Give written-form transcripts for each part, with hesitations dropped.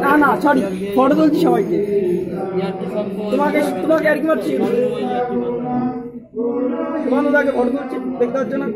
না না sorry photo তুলছি সবাইকে তোমাকে তোমাকে আর কি মারছি তোমার দাদাকে ফটো তুলছি দেখতে পাচ্ছ না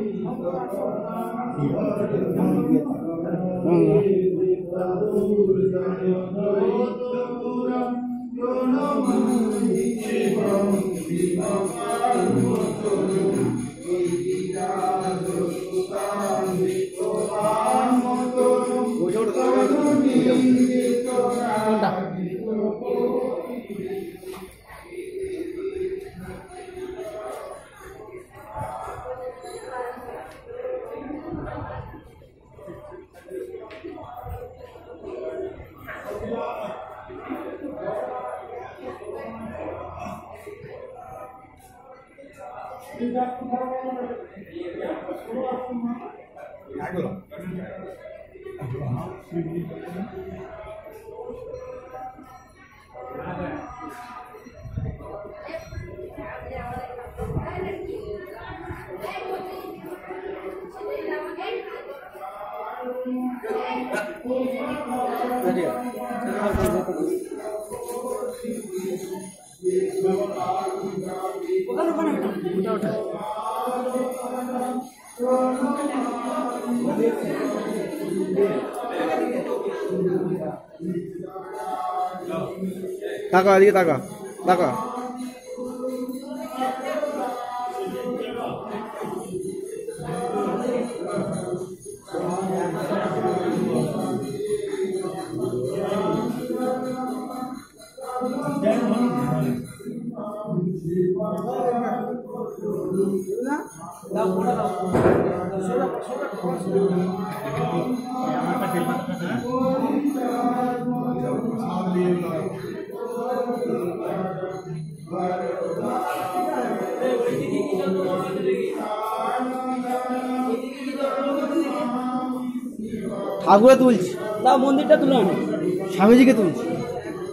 টাকা এদিকে টাকা টাকা ঠাকুরে তুলছি তাও মন্দিরটা তুলে আনো স্বামীজিকে তুলছি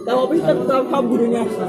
তাও অফিসটা তাও সব ঘুরে নিয়ে আসছে